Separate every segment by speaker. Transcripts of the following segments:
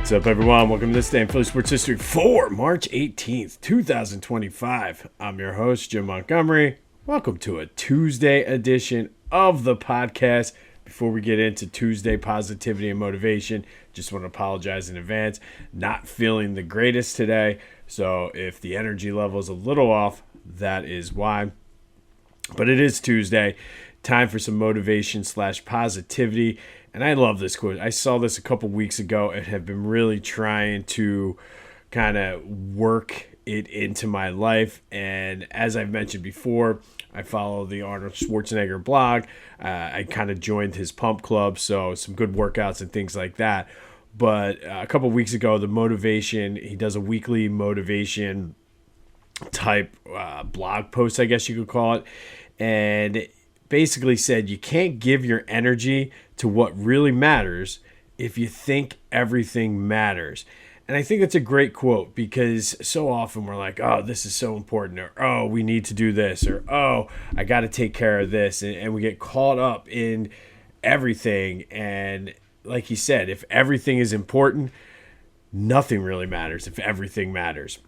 Speaker 1: What's up, everyone? Welcome to this day in Philly Sports History for March 18th, 2025. I'm your host, Jim Montgomery. Welcome to a Tuesday edition of the podcast. Before we get into Tuesday positivity and motivation, just want to apologize in advance. Not feeling the greatest today, so if the energy level is a little off, that is why. But it is Tuesday. Time for some motivation / positivity. And I love this quote. I saw this a couple weeks ago and have been really trying to kind of work it into my life. And as I've mentioned before, I follow the Arnold Schwarzenegger blog. I kind of joined his pump club, so some good workouts and things like that. But a couple weeks ago, the motivation, he does a weekly motivation type blog post, I guess you could call it. And basically said you can't give your energy to what really matters if you think everything matters. And I think that's a great quote because so often we're like, oh, this is so important, or oh, we need to do this, or oh, I got to take care of this. And we get caught up in everything. And like he said, if everything is important, nothing really matters if everything matters.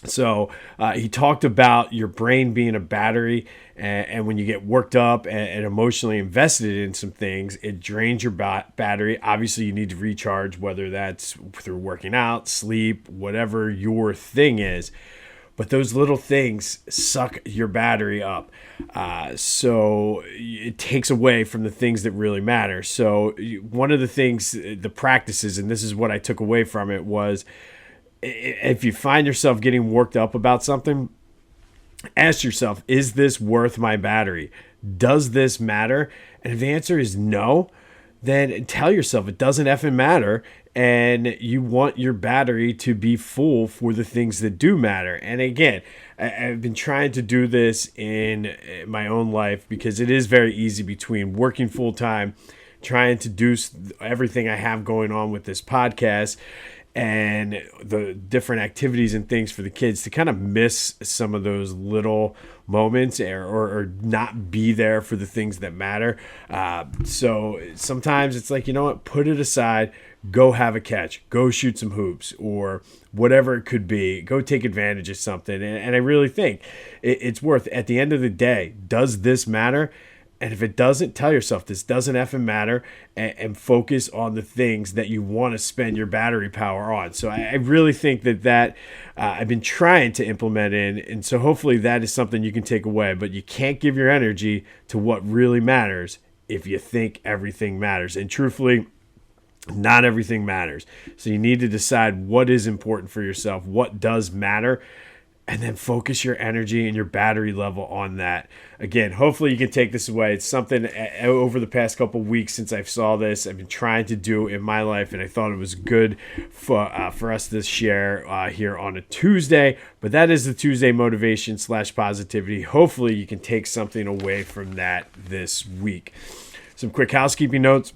Speaker 1: So he talked about your brain being a battery, and when you get worked up and emotionally invested in some things, it drains your battery. Obviously, you need to recharge, whether that's through working out, sleep, whatever your thing is. But those little things suck your battery up. So it takes away from the things that really matter. So one of the things, the practices, and this is what I took away from it, was if you find yourself getting worked up about something, ask yourself, is this worth my battery? Does this matter? And if the answer is no, then tell yourself it doesn't effing matter, and you want your battery to be full for the things that do matter. And again, I've been trying to do this in my own life because it is very easy between working full time, trying to do everything I have going on with this podcast, and the different activities and things for the kids, to kind of miss some of those little moments or not be there for the things that matter. So sometimes it's like, you know what, put it aside, go have a catch, go shoot some hoops, or whatever it could be, go take advantage of something. And I really think it's worth, at the end of the day, does this matter? And if it doesn't, tell yourself this doesn't effing matter, and focus on the things that you want to spend your battery power on. So I really think that I've been trying to implement in, and so hopefully that is something you can take away. But you can't give your energy to what really matters if you think everything matters. And truthfully, not everything matters. So you need to decide what is important for yourself, what does matter, and then focus your energy and your battery level on that. Again, hopefully you can take this away. It's something over the past couple weeks since I saw this, I've been trying to do in my life, and I thought it was good for us to share here on a Tuesday. But that is the Tuesday motivation / positivity. Hopefully you can take something away from that this week. Some quick housekeeping notes.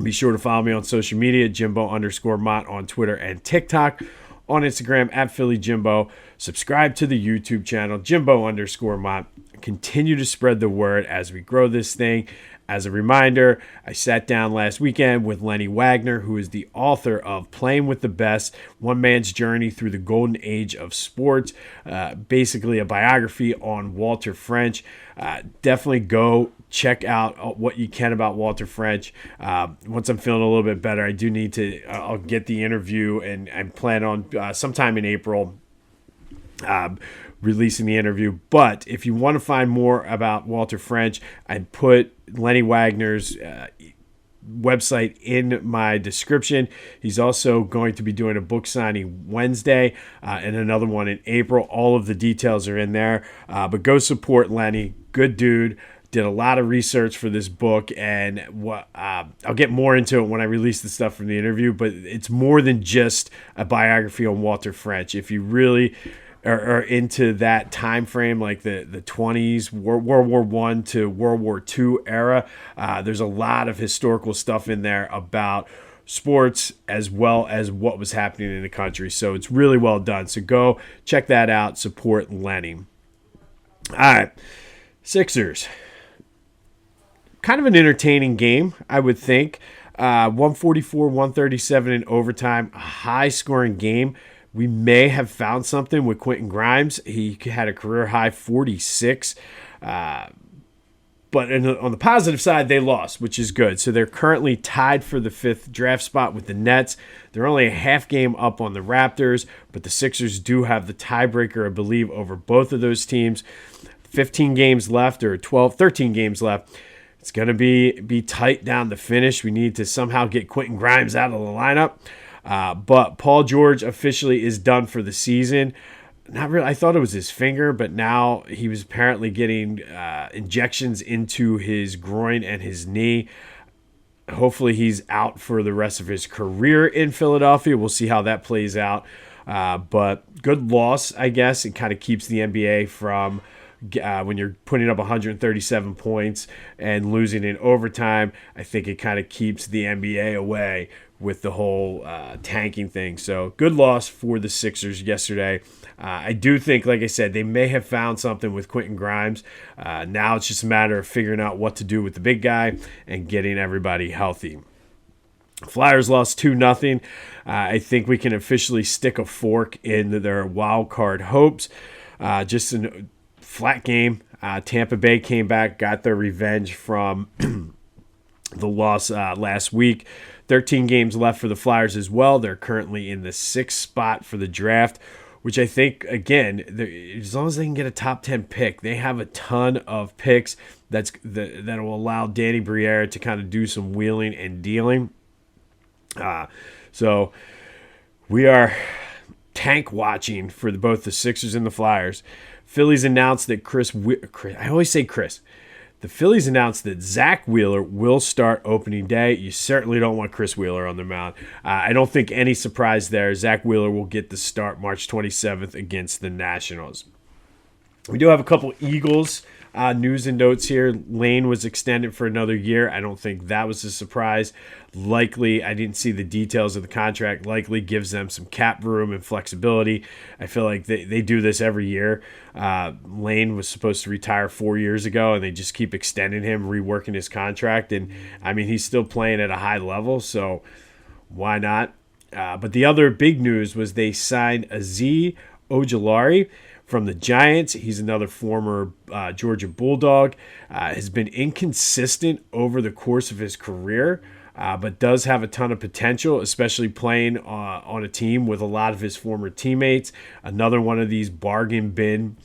Speaker 1: Be sure to follow me on social media, Jimbo_Mott on Twitter and TikTok. On Instagram at Philly Jimbo. Subscribe to the YouTube channel, Jimbo_Mott. Continue to spread the word as we grow this thing. As a reminder, I sat down last weekend with Lenny Wagner, who is the author of Playing with the Best, One Man's Journey Through the Golden Age of Sports, basically a biography on Walter French. Definitely go check out what you can about Walter French. Once I'm feeling a little bit better, I do need to, I'll get the interview, and I plan on sometime in April releasing the interview. But if you want to find more about Walter French, I put Lenny Wagner's website in my description. He's also going to be doing a book signing Wednesday and another one in April. All of the details are in there. But go support Lenny. Good dude. Did a lot of research for this book, and I'll get more into it when I release the stuff from the interview, but it's more than just a biography on Walter French. If you really are into that time frame, like the 20s, World War I to World War II era, there's a lot of historical stuff in there about sports as well as what was happening in the country. So it's really well done. So go check that out. Support Lenny. All right, Sixers. Kind of an entertaining game, I would think. 144-137 in overtime, a high-scoring game. We may have found something with Quentin Grimes. He had a career-high 46. But on the positive side, they lost, which is good. So they're currently tied for the 5th draft spot with the Nets. They're only a half game up on the Raptors, but the Sixers do have the tiebreaker, I believe, over both of those teams. 15 games left, or 13 games left. It's going to be tight down the finish. We need to somehow get Quentin Grimes out of the lineup. But Paul George officially is done for the season. Not really. I thought it was his finger, but now he was apparently getting injections into his groin and his knee. Hopefully he's out for the rest of his career in Philadelphia. We'll see how that plays out. But good loss, I guess. It kind of keeps the NBA from when you're putting up 137 points and losing in overtime. I think it kind of keeps the NBA away with the whole tanking thing. So good loss for the Sixers yesterday. I do think, like I said, they may have found something with Quentin Grimes. Now it's just a matter of figuring out what to do with the big guy and getting everybody healthy. Flyers lost 2-0. I think we can officially stick a fork in their wild card hopes. Just a flat game. Tampa Bay came back, got their revenge from the loss last week. 13 games left for the Flyers as well. They're currently in the 6th spot for the draft, which I think, again, as long as they can get a top 10 pick, they have a ton of picks that will allow Danny Briere to kind of do some wheeling and dealing. So we are tank watching for both the Sixers and the Flyers. Phillies announced that the Phillies announced that Zack Wheeler will start opening day. You certainly don't want Chris Wheeler on the mound. I don't think any surprise there. Zack Wheeler will get the start March 27th against the Nationals. We do have a couple Eagles news and notes here. Lane was extended for another year. I don't think that was a surprise. Likely, I didn't see the details of the contract. Likely gives them some cap room and flexibility. I feel like they do this every year. Lane was supposed to retire 4 years ago, and they just keep extending him, reworking his contract. And, I mean, he's still playing at a high level, so why not? But the other big news was they signed Azeez Ojulari from the Giants. He's another former Georgia Bulldog. Has been inconsistent over the course of his career, but does have a ton of potential, especially playing on a team with a lot of his former teammates. Another one of these bargain bin,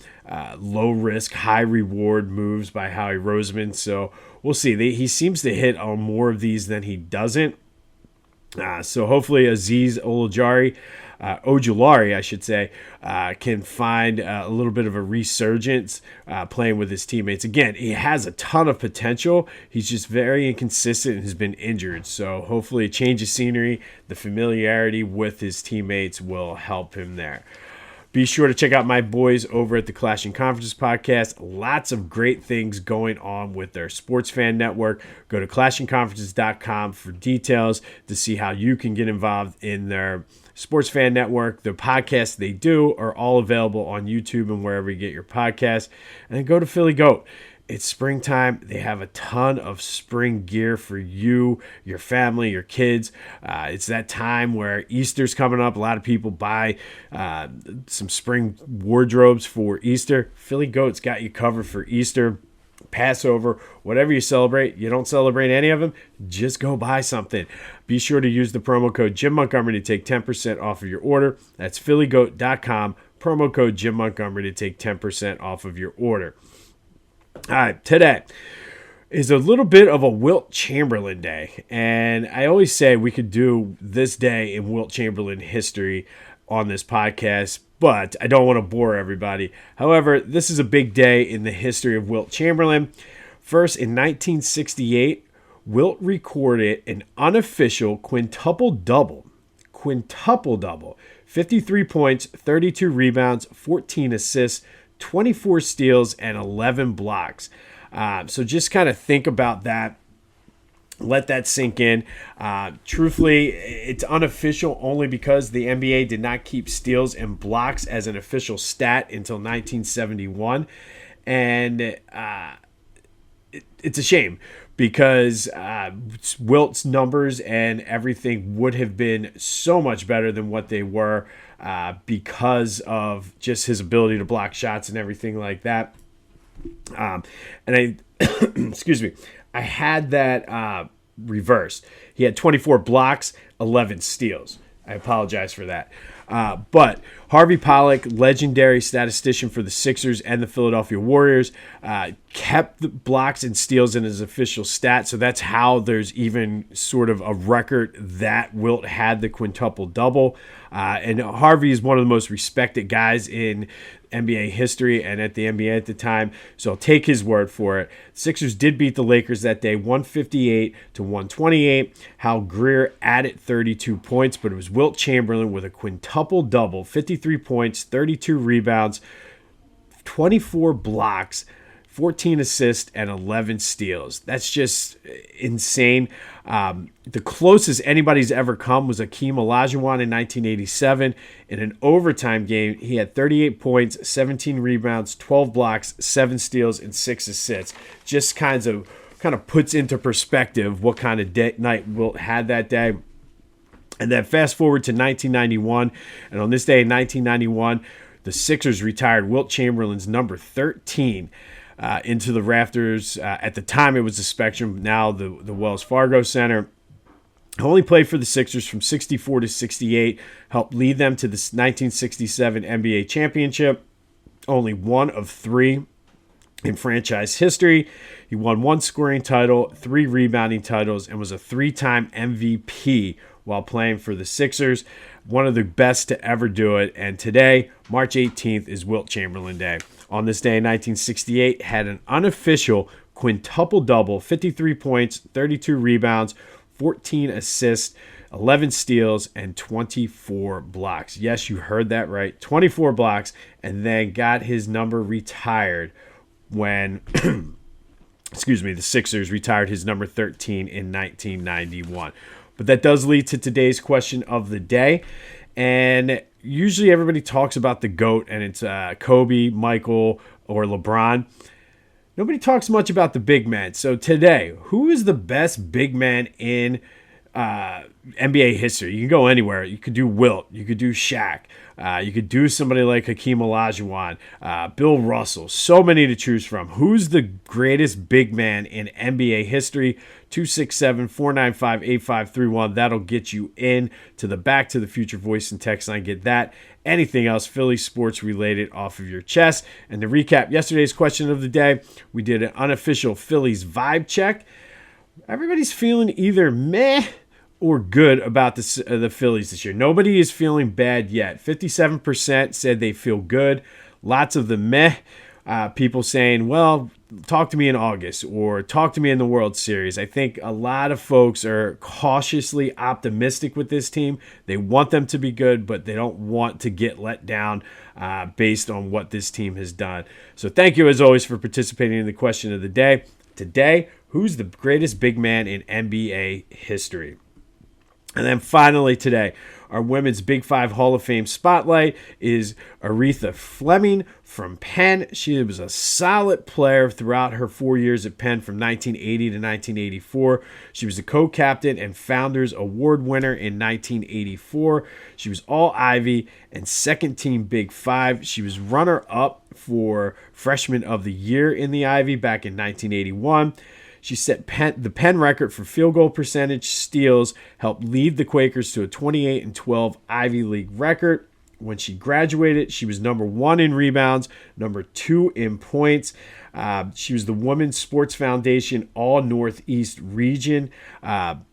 Speaker 1: low-risk, high-reward moves by Howie Roseman. So we'll see. He seems to hit on more of these than he doesn't. So hopefully Azeez Ojulari, I should say, can find a little bit of a resurgence playing with his teammates. Again, he has a ton of potential. He's just very inconsistent and has been injured. So hopefully a change of scenery, the familiarity with his teammates will help him there. Be sure to check out my boys over at the Clashing Conferences podcast. Lots of great things going on with their sports fan network. Go to clashingconferences.com for details to see how you can get involved in their sports fan network. The podcasts they do are all available on YouTube and wherever you get your podcasts. And then go to Philly Goat. It's springtime. They have a ton of spring gear for you, your family, your kids. It's that time where Easter's coming up. A lot of people buy some spring wardrobes for Easter. Philly Goat's got you covered for Easter, Passover, whatever you celebrate. You don't celebrate any of them, just go buy something. Be sure to use the promo code Jim Montgomery to take 10% off of your order. That's phillygoat.com, promo code Jim Montgomery to take 10% off of your order. All right, today is a little bit of a Wilt Chamberlain day, and I always say we could do this day in Wilt Chamberlain history on this podcast, but I don't want to bore everybody. However, this is a big day in the history of Wilt Chamberlain. First, in 1968, Wilt recorded an unofficial quintuple-double. 53 points, 32 rebounds, 14 assists, 24 steals, and 11 blocks. So just kind of think about that. Let that sink in. Truthfully, it's unofficial only because the NBA did not keep steals and blocks as an official stat until 1971. And it's a shame. because Wilt's numbers and everything would have been so much better than what they were because of just his ability to block shots and everything like that. And I, excuse me, I had that reversed. He had 24 blocks, 11 steals. I apologize for that. But Harvey Pollack, legendary statistician for the Sixers and the Philadelphia Warriors, kept the blocks and steals in his official stat. So that's how there's even sort of a record that Wilt had the quintuple-double. And Harvey is one of the most respected guys in NBA history and at the NBA at the time. So I'll take his word for it. Sixers did beat the Lakers that day, 158-128. Hal Greer added 32 points, but it was Wilt Chamberlain with a quintuple-double, 53 points, 32 rebounds, 24 blocks, 14 assists, and 11 steals. That's just insane. The closest anybody's ever come was Akeem Olajuwon in 1987. In an overtime game, he had 38 points, 17 rebounds, 12 blocks, 7 steals, and 6 assists. Just kind of puts into perspective what kind of night Wilt had that day. And then fast forward to 1991, and on this day in 1991, the Sixers retired Wilt Chamberlain's number 13 into the rafters. At the time, it was the Spectrum, now the Wells Fargo Center. Only played for the Sixers from 64 to 68, helped lead them to the 1967 NBA championship. Only one of 3 in franchise history. He won 1 scoring title, 3 rebounding titles, and was a 3-time MVP while playing for the Sixers. One of the best to ever do it. And today, March 18th, is Wilt Chamberlain Day. On this day in 1968, had an unofficial quintuple-double, 53 points, 32 rebounds, 14 assists, 11 steals, and 24 blocks. Yes, you heard that right. 24 blocks, and then got his number retired when the Sixers retired his number 13 in 1991. But that does lead to today's question of the day. And usually everybody talks about the GOAT, and it's Kobe, Michael, or LeBron. Nobody talks much about the big man. So today, who is the best big man in NBA history? You can go anywhere. You could do Wilt. You could do Shaq. You could do somebody like Hakeem Olajuwon, Bill Russell. So many to choose from. Who's the greatest big man in NBA history? 267-495-8531. That'll get you in to the Back to the Future voice and text line. Get that. Anything else Philly sports related off of your chest. And to recap yesterday's question of the day, we did an unofficial Phillies vibe check. Everybody's feeling either meh or good about the Phillies this year. Nobody is feeling bad yet. 57% said they feel good. Lots of the meh people saying, well, talk to me in August or talk to me in the World Series. I think a lot of folks are cautiously optimistic with this team. They want them to be good, but they don't want to get let down based on what this team has done. So thank you, as always, for participating in the question of the day. Today, who's the greatest big man in NBA history? And then finally today, our Women's Big Five Hall of Fame spotlight is Auretha Fleming from Penn. She was a solid player throughout her 4 years at Penn from 1980 to 1984. She was the co-captain and Founders Award winner in 1984. She was all Ivy and second team Big Five. She was runner-up for Freshman of the Year in the Ivy back in 1981. She set the Penn record for field goal percentage, steals, helped lead the Quakers to a 28-12 Ivy League record. When she graduated, she was number 1 in rebounds, number 2 in points. She was the Women's Sports Foundation All-Northeast Region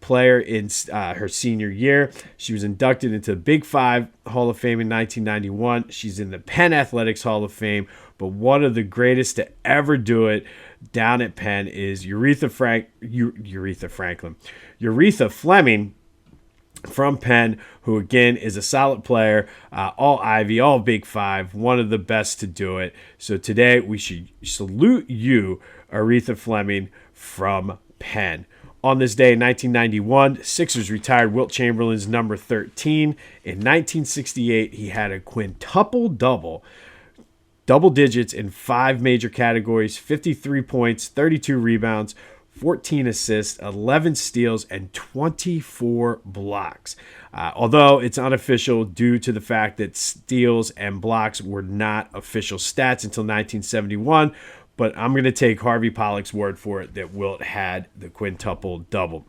Speaker 1: player in her senior year. She was inducted into the Big Five Hall of Fame in 1991. She's in the Penn Athletics Hall of Fame, but one of the greatest to ever do it down at Penn is Auretha Fleming from Penn, who again is a solid player, all Ivy, all Big Five, one of the best to do it. So today we should salute you, Auretha Fleming from Penn. On this day in 1991, Sixers retired Wilt Chamberlain's number 13. In 1968, he had a quintuple-double, double digits in 5 major categories, 53 points, 32 rebounds, 14 assists, 11 steals, and 24 blocks. Although it's unofficial due to the fact that steals and blocks were not official stats until 1971, but I'm going to take Harvey Pollack's word for it that Wilt had the quintuple-double.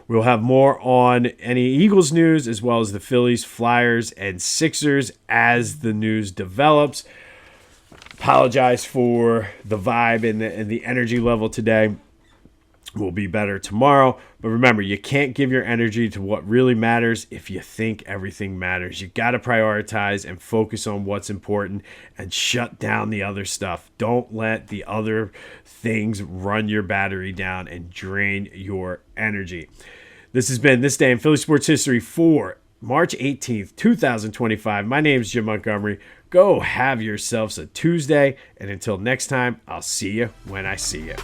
Speaker 1: We'll have more on any Eagles news as well as the Phillies, Flyers, and Sixers as the news develops. Apologize for the vibe and the energy level today. Will be better tomorrow. But remember, you can't give your energy to what really matters if you think everything matters. You got to prioritize and focus on what's important and shut down the other stuff. Don't let the other things run your battery down and drain your energy. This has been This Day in Philly Sports History for March 18th, 2025. My name is Jim Montgomery. Go have yourselves a Tuesday. And until next time, I'll see you when I see you.